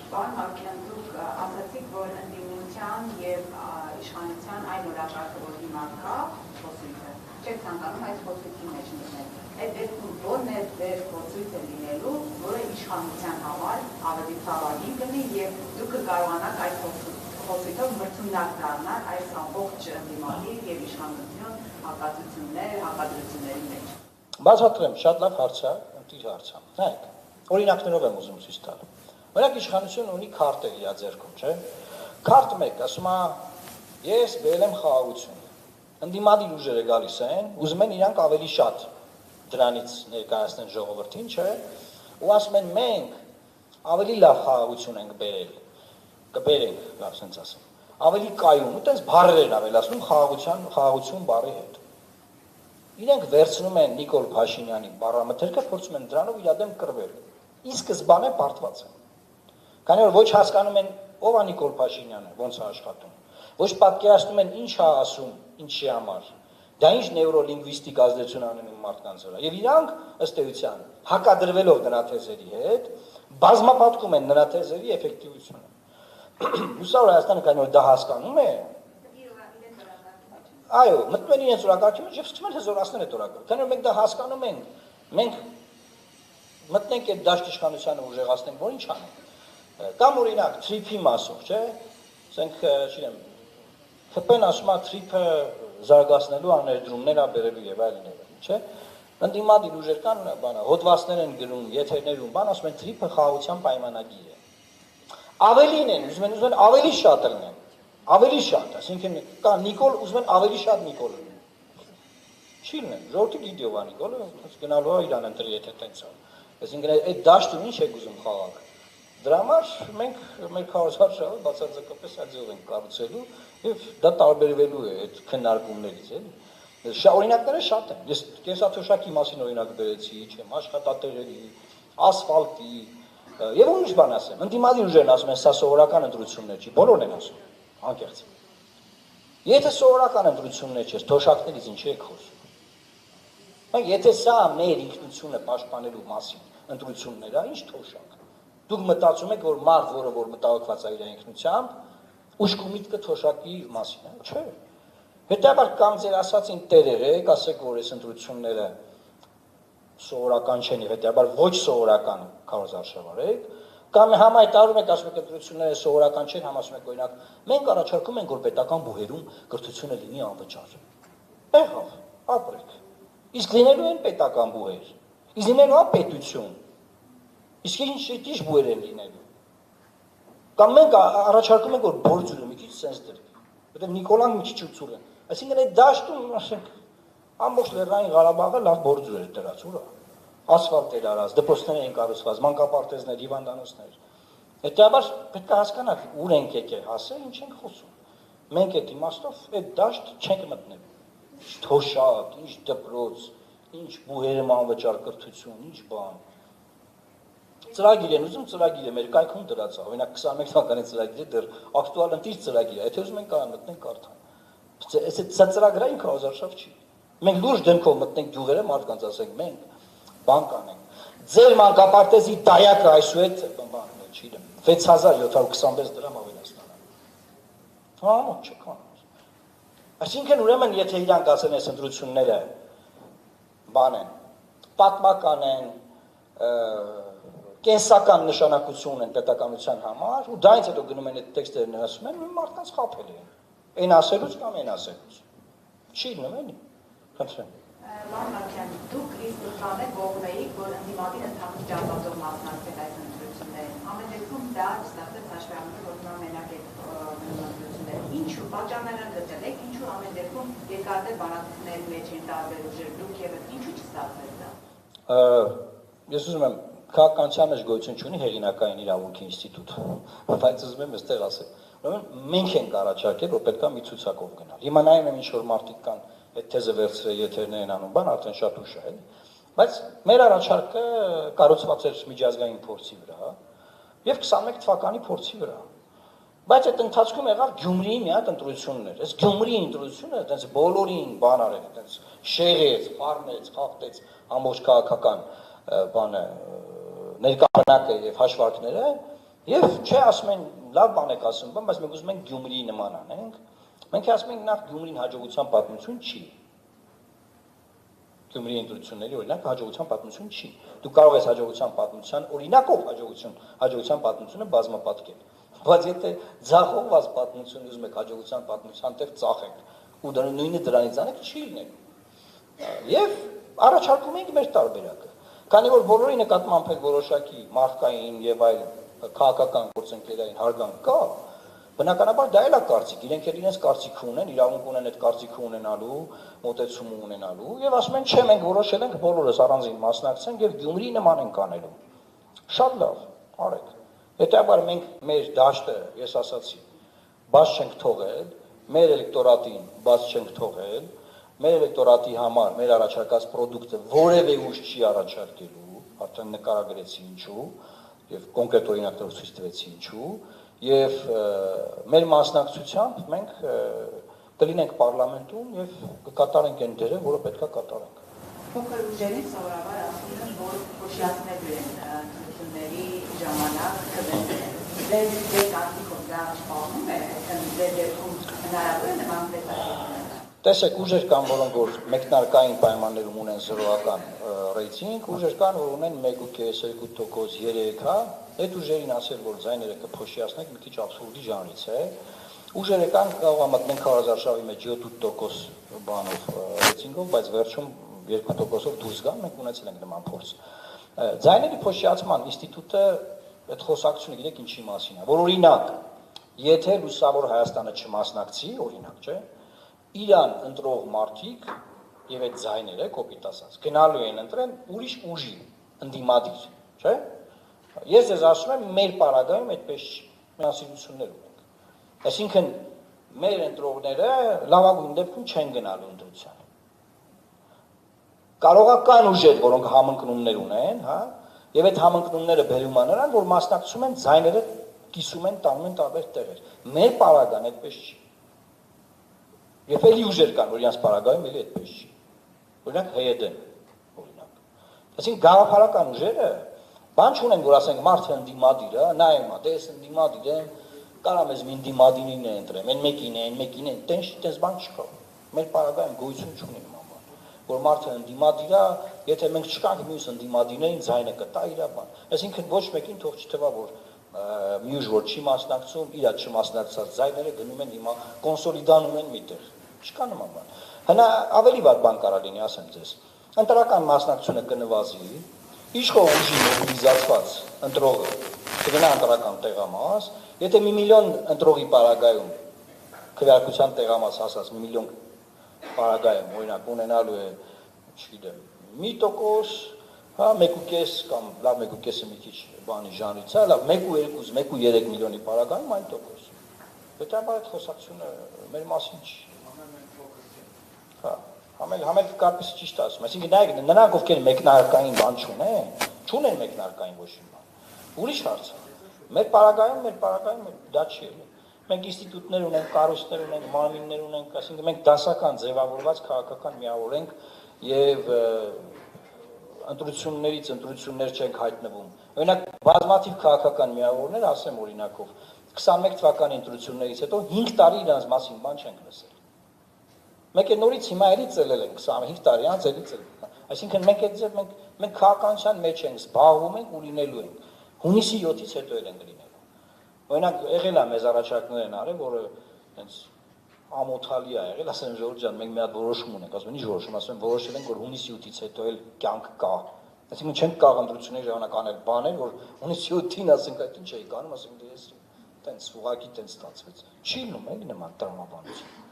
Պարոն Հակյան, դուք ասացիք, որ ընդդիմության և իշխանության այն օրակարգը, որ հիմա կա, խոսույթը, չեք ցանկանում այս խոսույթի մեջ լինել։ Այդ դեպքում ո՞րն է ձեր խոսույթը լինելու, որը իշխանության համար ավելի ցավալի կլինի և դուք կկարողանաք այդ խոսույթով մրցունակ դառնալ այս ամբողջ ընդդիմադիր և իշխանություն հակադրությունների մեջ։ Բացատրեմ, շատ լավ հարց է, ընտիր հարց է։ Նայեք, օրինակներով եմ ուզում ցույց տալ։ Օրինակ իշխանությունը ունի քարտ է իր ձեռքում, չէ՞։ Քարտ 1, ասում է, ես բերել եմ խաղաղություն։ Ընդդիմադիր ուժերը գալիս են, ուզում են իրանք ավելի շատ դրանից ներկայացնել ժողովրդին, չէ՞։ Ու ասում են մենք ավելի լավ խաղաղություն ենք բերել։ Կբերենք, լավ sense ասեմ։ Ավելի կայուն, ու տես բառեր ավելացնում խաղաղություն բառի հետ։ Իրենք վերցնում են Նիկոլ Փաշինյանի բառամթերքը, փորձում են դրանով իր դեմ կռվել։ Ի սկզբանե պարտված են։ Քանի որ ոչ հասկանում են ով է Նիկոլ Փաշինյանը, ոնց է աշխատում, ոչ պատկերացնում են ինչ է ասում, ինչի համար, դա ինչ նեյրոլինգվիստիկ ազդեցություն ունենում մարդկանց վրա։ Եվ իրանք ըստ էության հակադրվելով նրա թեզերի հետ, բազմապատկում են նրա թեզերի էֆեկտիվությունը։ Լուսավոր Հայաստանը քանի որ դա հասկանում է, այո, մտնում են իրենց օրակարգի մեջ և սկսում են հզորացնել այդ օրակարգը։ Քանի որ մենք դա հասկանում ենք, մենք մտնենք այդ դաշտ իշխանությանը ուժեղացնենք, որ ինչ անենք։ Կամ օրինակ թրիփի մասով, չէ՞, ասենք, չգիտեմ, ՀՊ-ն ասում է թրիփը զարգացնելու աներդրումներ ա բերելու եւ այլն, չէ՞։ Ընդդիմադիր ուժեր կան, բանա, հոդվածներ են գրում, եթերներում, բան ասում են թրիփը խաղաղության պայմանագիր է։ Ավելին են, ուզում են ավելի շատ լինեն, ավելի շատ, այսինքն կա Նիկոլ, ուզում են ավելի շատ Նիկոլ լինեն։ Չի լինեն, ժողովուրդը գիտի ով է Նիկոլը, գնալու է իրան ընտրի, եթե տենց է։ Այսինքն այդ դաշտում ինչ եք ուզում խաղալ։ Դրա համար մենք մեր քարոզարշավը բացարձակապես այդ ձև ենք կառուցելու եւ դա տարբերվելու է այդ քննարկումներից, էլի։ Օրինակները շատ են։ Ես կենսաթոշակի մասին օրինակ բերեցի, չեմ, աշխատատեղերի, ասֆալտի եւ ուրիշ բան ասեմ։ Ընդդիմադիր ուժերն ասում են, սա սովորական ընտրություններ չի, բոլորն են ասում, անկեղծ։ Եթե սովորական ընտրություններ չէ, թոշակներից ինչ եք խոսում։ Բայց եթե սա մեր ինքնությունը պաշտպանելու մասին ընտրություններ է, ինչ թոշակ։ Դուք մտածում եք, որ մարդ, որը որ մտահոգված է իր ինքնությամբ, ուշք ու միտքը թոշակի մասին է, չէ։ Հետևաբար կամ ձեր ասածին տերերեք, ասեք, որ այս ընտրությունները սովորական չեն եւ հետեւաբար ոչ սովորական քարոզարշավարեք, կամ համայտարում եք ասում եք ընտրությունները սովորական չեն, համասում եք օրինակ, մենք առաջարկում ենք որ պետական բուհերում կրթությունը լինի անվճար։ Եղավ, ապրեք։ Իսկ լինելու են պետական բուհեր։ Իսկ լինելու է պետություն։ Իսկ ինչ բուհեր են լինելու։ Կամ մենք առաջարկում ենք որ բորձուրը մի քիչ sense դրվի։ Որտեղ Նիկոլան մի քիչ ուծուր է։ Այսինքն այդ դաշտում ասենք ամբողջ Լեռնային Ղարաբաղը լավ բորձուր էր դրած, ուրա։ Ասֆալտ էր արած, դպրոցներ էին կառուցված, մանկապարտեզներ, հիվանդանոցներ։ Հետևաբար պետք է հասկանաք ուր ենք եկել հասել, ինչ ենք խոսում։ Մենք այդ իմաստով այդ դաշտ չենք մտնել։ Ինչ թոշակ, ինչ դպրոց, ինչ բուհերում անվճար կրթություն, ինչ բան։ Ծրագիր են ուզում, ծրագիր է մեր կայքում դրած է, օրինակ 21 թվականի ծրագիրը դեռ ակտուալ ընտիր ծրագիր է, եթե ուզում ենք կարող մտնենք կարդան։ Սա ծրագրային քարոզարշավ չի։ Մենք լուրջ դեմքով մտնենք գյուղերը, մարդկանց ասենք մենք բան կանենք։ Ձեր մանկապարտեզի դայակը այսուհետ բան, չգիտեմ, 6726 դրամ ավելացնան։ Համոտ չեք անում։ Այսինքն ուրեմն եթե իրանք ասեն այս ընտրությունները բան են, պատմական են, կենսական նշանակություն են պետականության համար, ու դրանից հետո գնում են այդ տեքստերն ասում են, մարդկանց խաբել են։ Այն ասելուց կամ այն ասելուց։ Չի լինում էլի։ Խնդրեմ։ Պարոն Հակյան, դուք իսկ ուսանեք կողմեիք, որ ընդդիմադիր ընդհանուր ճանապարհով մասնակցեք այս ընտրություններին։ Ամեն դեպքում դա ստացած հաշվի առնելով որ նա մենակ է ընտրությունները։ Ինչու պատճառները գտել եք, ինչու ամեն դեպքում երկարատև բանակցությունների մեջ են տարբեր ուժեր, դուք եւ ինչու չստացվեց դա։ Ես ուզում եմ քաղաքականության մեջ գոյություն չունի հեղինակային իրավունքի ինստիտուտ, բայց ուզում եմ այստեղ ասել, ուրեմն մենք ենք առաջարկել, որ պետք է մի ցուցակով գնալ։ Հիմա նայում եմ ինչ որ մարդիկ կան, այդ թեզը վերցրել եթերներ են անում, բան արդեն շատ ուշ է, էլի։ Բայց մեր առաջարկը կառուցված էր միջազգային փորձի վրա եւ 21 թվականի փորձի վրա։ Բայց այդ ընթացքում եղավ Գյումրիի մի հատ ընտրություններ։ Այս Գյումրիի ընտրությունը այտենց բոլորին բան արել, այտենց շեղեց, խառնեց, խախտեց ամբողջ քաղաքական բանը ներկայանակը եւ հաշվարկները Եվ չէ ասում են լավ բան եք ասում, բայց մենք ուզում ենք Գյումրիի նման անենք, մենք ասում ենք նախ Գյումրին հաջողության պատմություն չի։ Գյումրիի ընտրությունների օրինակ հաջողության պատմություն չի։ Դու կարող ես հաջողության պատմության օրինակով հաջողության պատմությունը բազմապատկել։ Բայց եթե ձախողված պատմություն ուզում եք հաջողության պատմության տեղ ծախենք ու նույնը դրանից անեք, չի լինելու։ Եվ առաջարկում ենք մեր տարբերակը։ Քանի որ բոլորի նկատմամբ էլ որոշակի մարդկային եւ այլ քաղաքական գործընկերային հարգանք կա, բնականաբար դա էլ է կարծիք, իրենք էլ իրենց կարծիքը ունեն, իրավունք ունեն այդ կարծիքը ունենալու, մոտեցումը ունենալու եւ ասում են, չէ, մենք որոշել ենք բոլորս առանձին մասնակցենք եւ Գյումրիի նման ենք անելու։ Շատ լավ, արեք։ Հետաբար մենք մեր դաշտը, ես ասացի, բաց չենք թողել, մեր էլեկտորատին բաց չենք թողել, մեր էլեկտորատի համար մեր առաջարկած պրոդուկտը որևէ ուժ չի առաջարկելու, արդեն նկարագրեցի ինչու, եւ կոնկրետ օրինակներով ցույց տվեցի ինչու, եւ մեր մասնակցությամբ մենք կլինենք պարլամենտում եւ կկատարենք այն դերը, որը պետքա կատարենք։ Փոքր ուժերից սովորաբար ասում են, որ փոշիացնելու են ընտրությունների ժամանակ կվերցնեն։ Ձեր կարծիքով դա սպառնում է, ձեր դեպքում հնարավոր է նման տեսակետներ։ Տեսեք, ուժեր կան, որոնք որ մեկնարկային պայմաններում ունեն զրոական ռեյտինգ, ուժեր կան, որ ունեն 1.5, 2%, 3%, հա, այդ ուժերին ասել, որ ձայները կփոշիացնենք, մի քիչ աբսուրդի ժանրից է։ Ուժերը կան, կարող է մտնեն քարոզարշավի մեջ 7-8% բանով ռեյտինգով, բայց վերջում 2%-ով դուրս գան, մենք ունեցել ենք նման փորձ։ Ձայների փոշիացման ինստիտուտը այդ խոսակցությունը գիտեք ինչի մասին է, որ օրինակ, եթե լուսավոր Հայաստանը չմասնակցի, օրինակ, չէ՞, իրան ընտրող մարդիկ եւ այդ ձայները կոպիտ ասած գնալու են ընտրեն ուրիշ ուժի ընդդիմադիր, չէ՞։ Ես ձեզ ասում եմ մեր պարագայում այդպես միասնություններ ունենք։ Այսինքն մեր ընտրողները լավագույն դեպքում չեն գնալու ընտրության։ Կարողական ուժեր, որոնք համընկնումներ ունեն, հա, եւ այդ համընկնումները բերում են նրան, որ մասնակցում են ձայները կիսում են, տանում են տարբեր տեղեր։ Մեր պարագան այդպես չի։ Եվ էլի ուժեր կան, որ իրանց պարագայում էլի այդպես չի։ Օրինակ ՀԵԴ-ն, օրինակ։ Այսինքն գաղափարական ուժերը բան չունեն, որ ասենք մարդը ընդդիմադիր է, նա եմա, դե ես ընդդիմադիր եմ, կարամ ես մի ընդդիմադիրին է ընտրեմ, այն մեկին է, տենց բան չկա։ Մեր պարագայում գոյություն չունի նման բան, որ մարդը ընդդիմադիր է, եթե մենք չկանք մյուս ընդդիմադիրներին ձայնը կտա իր բան։ Այսինքն ոչ մեկին թող չթվա, որ մի ուժ որ չի մասնակցում, իր չմասնակցած ձայները գնում են հիմա կոնսոլիդանում են միտեղ։ Չկա նման բան։ Հնա ավելի վատ բան կարա լինի, ասեմ ձեզ։ Ընտրական մասնակցությունը կնվազի, իշխող ուժի մոբիլիզացված ընտրողը կգնա ընտրական տեղամաս, եթե 1 միլիոն ընտրողի պարագայում քվեարկության տեղամաս ասած 1 միլիոն պարագայում օրինակ ունենալու է, չգիտեմ, 1%, հա 1.5 կամ լավ 1.5-ը մի քիչ բանի ժանրից է, լավ 1.2, 1.3 միլիոնի պարագայում այն տոկոս։ Հետո այդ խոսակցությունը մեր մասին չի։ Հա, համել կարպես ճիշտ ասում, այսինքն նայեք, նրանք ովքեր մեկնարկային բան չունեն մեկնարկային ոչ մի բան։ Ուրիշ հարց է։ Մեր պարագայում դա չի ելի։ Մենք ինստիտուտներ ունենք, կառույցներ ունենք, մարմիններ ունենք, այսինքն մենք դասական ձևավորված քաղաքական միավոր ենք եւ ընտրություններից ընտրություններ չենք հայտնվում։ Օրինակ բազմաթիվ քաղաքական միավորներ, ասեմ օրինակով, 21 թվականի ընտրություններից հետո 5 տարի իրանց մասին բան չենք լսել։ Մենք նորից հիմա էլի ծելել ենք 25 տարի անց էլի ծելել։ Այսինքն մենք քաղաքականության մեջ ենք, զբաղվում ենք ու լինելու ենք։ Հունիսի 7-ից հետո էլ ենք լինելու։ Օրինակ եղել է մեզ առաջարկներ են արել, որը հենց ամոթալի է եղել, ասեն Ժորժ ջան, մենք մի հատ որոշում ունենք, ասում են ի որոշում, ասում են որոշել ենք, որ հունիսի 8-ից հետո էլ կյանք կա։ Այսինքն չենք կարող ընտրությունների ժամանակ անել բաներ, որ հունիսի 8-ին ասենք այդ ինչ էի կանում, ասենք դե ես տենց ուղակի տենց ստացվեց։ Չի լինում էլի նման տրամաբանություն։